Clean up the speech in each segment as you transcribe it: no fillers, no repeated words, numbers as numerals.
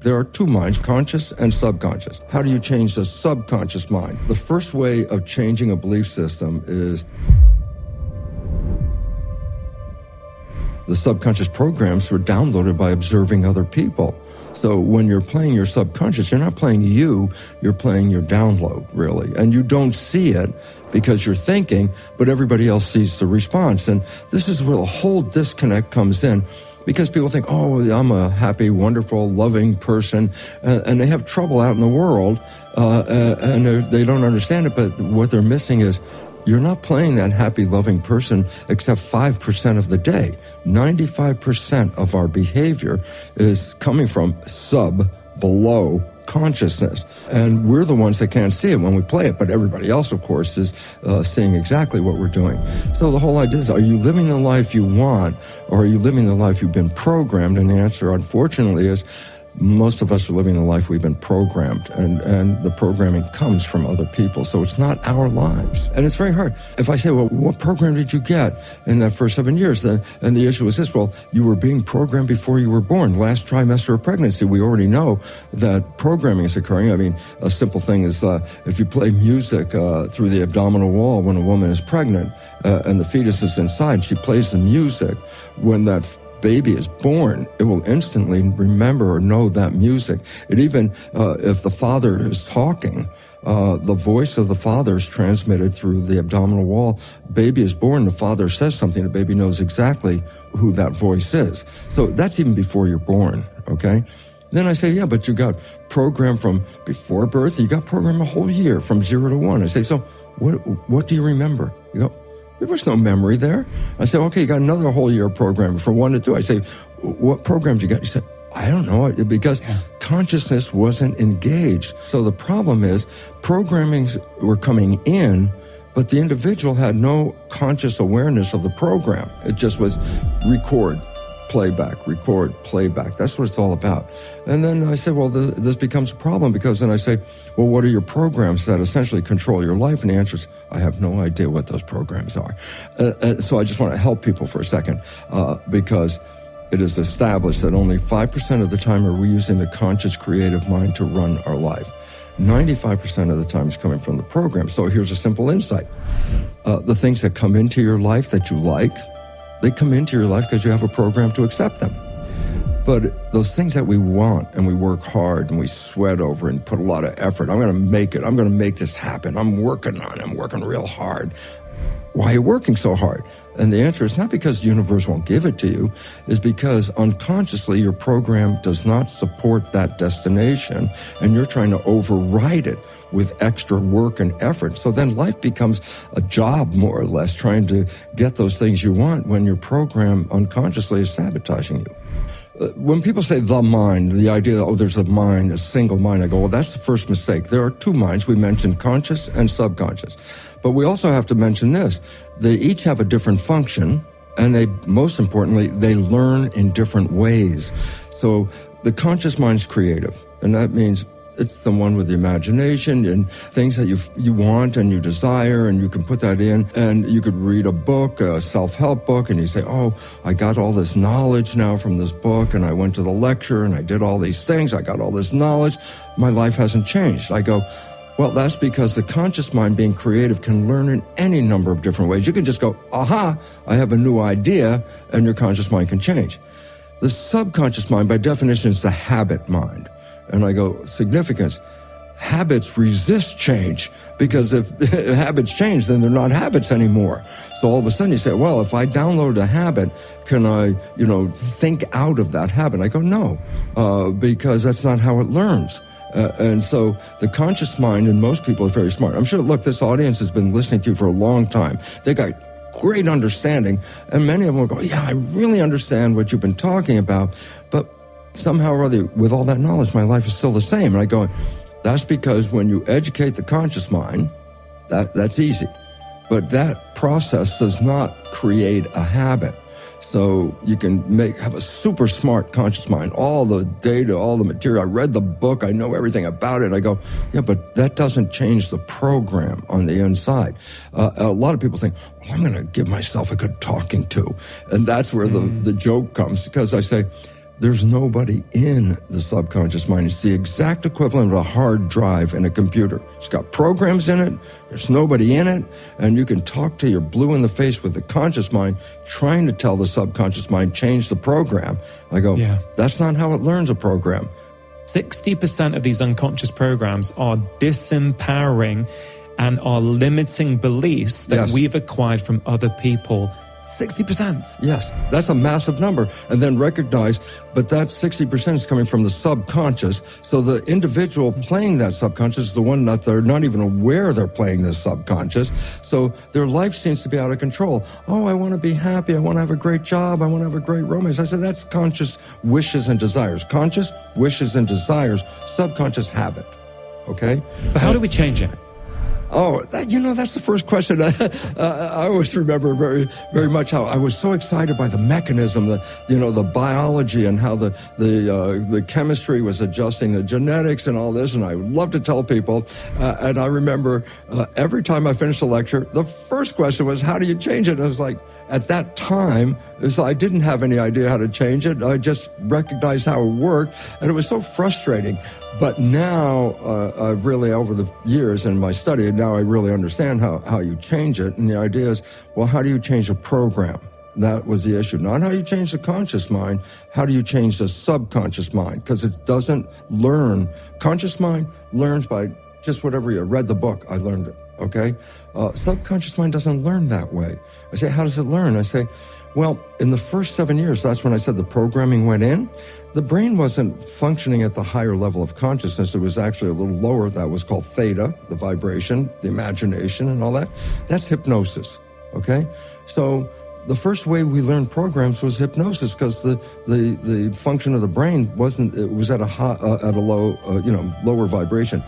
There are two minds, conscious and subconscious. How do you change the subconscious mind? The first way of changing a belief system is the subconscious programs were downloaded by observing other people. So when you're playing your subconscious, you're not playing you, you're playing your download, really. And you don't see it because you're thinking, but everybody else sees the response. And this is where the whole disconnect comes in. Because people think, oh, I'm a happy, wonderful, loving person, and they have trouble out in the world, and they don't understand it, but what they're missing is you're not playing that happy, loving person except 5% of the day. 95% of our behavior is coming from below consciousness. And we're the ones that can't see it when we play it, but everybody else, of course, is seeing exactly what we're doing. So the whole idea is, are you living the life you want, or are you living the life you've been programmed? And the answer, unfortunately, is most of us are living the life we've been programmed, and the programming comes from other people, so it's not our lives. And it's very hard. If I say, well, what program did you get in that first 7 years? And the issue is this, well, you were being programmed before you were born. Last trimester of pregnancy, we already know that programming is occurring. I mean, a simple thing is if you play music through the abdominal wall when a woman is pregnant and the fetus is inside, she plays the music. When that baby is born, it will instantly remember or know that music. It even, if the father is talking, the voice of the father is transmitted through the abdominal wall. Baby is born, the father says something, the baby knows exactly who that voice is. So that's even before you're born, okay? Then I say, yeah, but you got programmed from before birth, you got programmed a whole year from 0 to 1. I say, so what do you remember? You go, there was no memory there. I said, okay, you got another whole year of programming from 1 to 2. I say, what program did you get? He said, I don't know, because consciousness wasn't engaged. So the problem is programmings were coming in, but the individual had no conscious awareness of the program. It just was record, playback, record, playback. That's what it's all about. And then I said, well, this becomes a problem, because then I say, well, what are your programs that essentially control your life? And the answer is, I have no idea what those programs are. So I just want to help people for a second, because it is established that only 5% of the time are we using the conscious creative mind to run our life. 95% of the time is coming from the program. So here's a simple insight. The things that come into your life that you like, they come into your life because you have a program to accept them. But those things that we want and we work hard and we sweat over and put a lot of effort, I'm going to make it. I'm going to make this happen. I'm working on it. I'm working real hard. Why are you working so hard? And the answer is not because the universe won't give it to you, is because unconsciously your program does not support that destination, and you're trying to override it with extra work and effort. So then life becomes a job, more or less, trying to get those things you want when your program unconsciously is sabotaging you. When people say the mind, the idea that, oh, there's a mind, a single mind, I go, well, that's the first mistake. There are two minds. We mentioned conscious and subconscious. But we also have to mention this. They each have a different function, and they, most importantly, they learn in different ways. So the conscious mind's creative, and that means it's the one with the imagination and things that you want and you desire, and you can put that in, and you could read a book, a self-help book, and you say, oh, I got all this knowledge now from this book, and I went to the lecture, and I did all these things, I got all this knowledge, my life hasn't changed. I go, well, that's because the conscious mind, being creative, can learn in any number of different ways. You can just go, aha, I have a new idea, and your conscious mind can change. The subconscious mind, by definition, is the habit mind. And I go, significance. Habits resist change, because if habits change, then they're not habits anymore. So all of a sudden you say, well, if I download a habit, can I, think out of that habit? I go, no, because that's not how it learns. And so the conscious mind, and most people are very smart. I'm sure, look, this audience has been listening to you for a long time. They got great understanding, and many of them will go, yeah, I really understand what you've been talking about, but somehow or other, with all that knowledge, my life is still the same. And I go, that's because when you educate the conscious mind, that's easy. But that process does not create a habit. So you can have a super smart conscious mind, all the data, all the material. I read the book, I know everything about it. I go, yeah, but that doesn't change the program on the inside. A lot of people think, well, I'm going to give myself a good talking to. And that's where the joke comes, because I say, there's nobody in the subconscious mind. It's the exact equivalent of a hard drive in a computer. It's got programs in it, there's nobody in it, and you can talk till you're blue in the face with the conscious mind trying to tell the subconscious mind, change the program. I go, that's not how it learns a program. 60% of these unconscious programs are disempowering and are limiting beliefs that we've acquired from other people. 60%. Yes, that's a massive number. And then recognize, but that 60% is coming from the subconscious. So the individual playing that subconscious is the one that they're not even aware they're playing this subconscious. So their life seems to be out of control. Oh, I want to be happy. I want to have a great job. I want to have a great romance. I said, that's conscious wishes and desires. Conscious wishes and desires, subconscious habit. Okay? So how do we change it? Oh, that's the first question. I always remember very, very much how I was so excited by the mechanism, the biology and how the chemistry was adjusting, the genetics and all this. And I would love to tell people. And I remember every time I finished a lecture, the first question was, how do you change it? And I was like, at that time, I didn't have any idea how to change it. I just recognized how it worked, and it was so frustrating. But now, I've really, over the years in my study, now I really understand how you change it. And the idea is, well, how do you change a program? That was the issue. Not how you change the conscious mind, how do you change the subconscious mind? Because it doesn't learn. Conscious mind learns by just whatever you read the book, I learned it. Okay? Subconscious mind doesn't learn that way. I say, how does it learn? I say, well, in the first 7 years, that's when I said the programming went in. The brain wasn't functioning at the higher level of consciousness. It was actually a little lower. That was called theta, the vibration, the imagination and all that. That's hypnosis. Okay? So the first way we learned programs was hypnosis, because the function of the brain was at a lower vibration.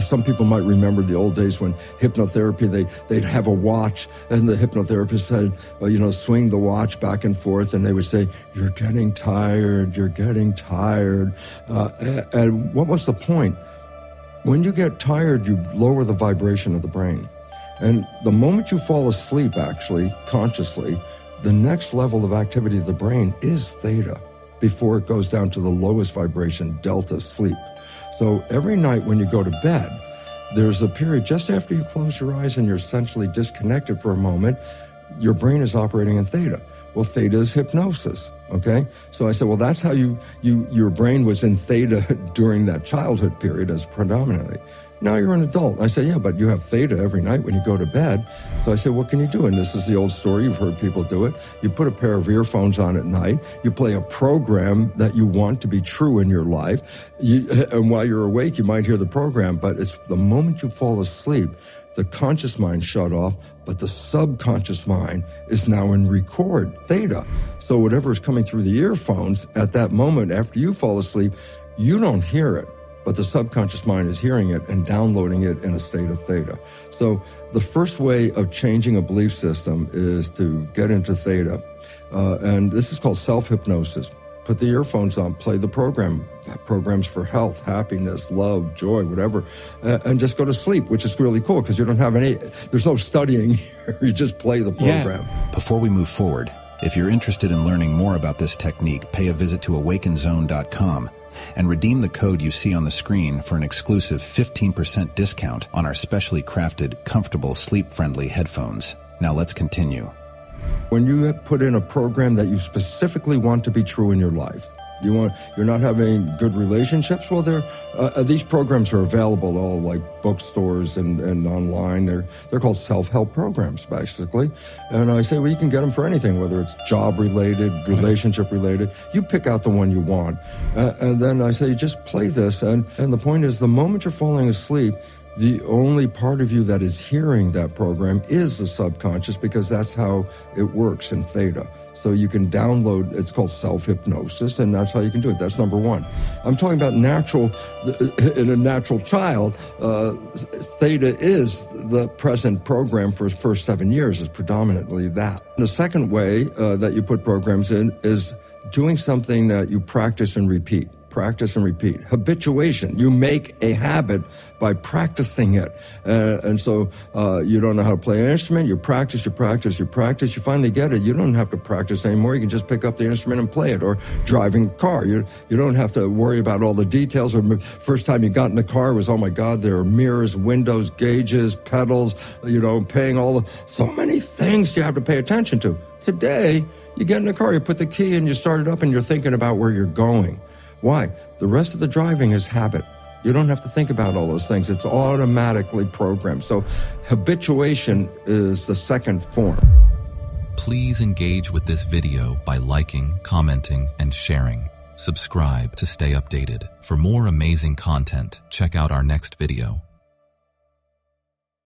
Some people might remember the old days when hypnotherapy, they'd have a watch, and the hypnotherapist said, swing the watch back and forth, and they would say, you're getting tired. And what was the point? When you get tired, you lower the vibration of the brain. And the moment you fall asleep, actually, consciously, the next level of activity of the brain is theta before it goes down to the lowest vibration, delta, sleep. So every night when you go to bed, there's a period just after you close your eyes and you're essentially disconnected for a moment, your brain is operating in theta. Well, theta is hypnosis, okay? So I said, well, that's how your brain was in theta during that childhood period as predominantly. Now you're an adult. I say, yeah, but you have theta every night when you go to bed. So I said, what can you do? And this is the old story. You've heard people do it. You put a pair of earphones on at night. You play a program that you want to be true in your life. And while you're awake, you might hear the program, but it's the moment you fall asleep, the conscious mind shut off, but the subconscious mind is now in record theta. So whatever is coming through the earphones at that moment after you fall asleep, you don't hear it, but the subconscious mind is hearing it and downloading it in a state of theta. So the first way of changing a belief system is to get into theta. And this is called self-hypnosis. Put the earphones on, play the programs for health, happiness, love, joy, whatever, and just go to sleep, which is really cool because you don't have there's no studying here. You just play the program. Yeah. Before we move forward, if you're interested in learning more about this technique, pay a visit to AwakenZone.com and redeem the code you see on the screen for an exclusive 15% discount on our specially crafted, comfortable, sleep-friendly headphones. Now let's continue. When you put in a program that you specifically want to be true in your life, you're not having good relationships, well, these programs are available at all, like bookstores and online. They're called self-help programs, basically. And I say, well, you can get them for anything, whether it's job-related, relationship-related. You pick out the one you want. And then I say, just play this. And the point is, the moment you're falling asleep, the only part of you that is hearing that program is the subconscious, because that's how it works in theta. So you can download, it's called self-hypnosis, and that's how you can do it. That's number one. I'm talking about in a natural child, theta is the present program for his first 7 years, is predominantly that. The second way that you put programs in is doing something that you practice and repeat. practice and repeat. Habituation. You make a habit by practicing it. And so you don't know how to play an instrument. You practice. You finally get it. You don't have to practice anymore. You can just pick up the instrument and play it. Or driving a car. You don't have to worry about all the details. First time you got in the car was, oh my God, there are mirrors, windows, gauges, pedals, paying so many things you have to pay attention to. Today, you get in the car, you put the key in, you start it up, and you're thinking about where you're going. Why? The rest of the driving is habit. You don't have to think about all those things. It's automatically programmed. So habituation is the second form. Please engage with this video by liking, commenting, and sharing. Subscribe to stay updated. For more amazing content, check out our next video.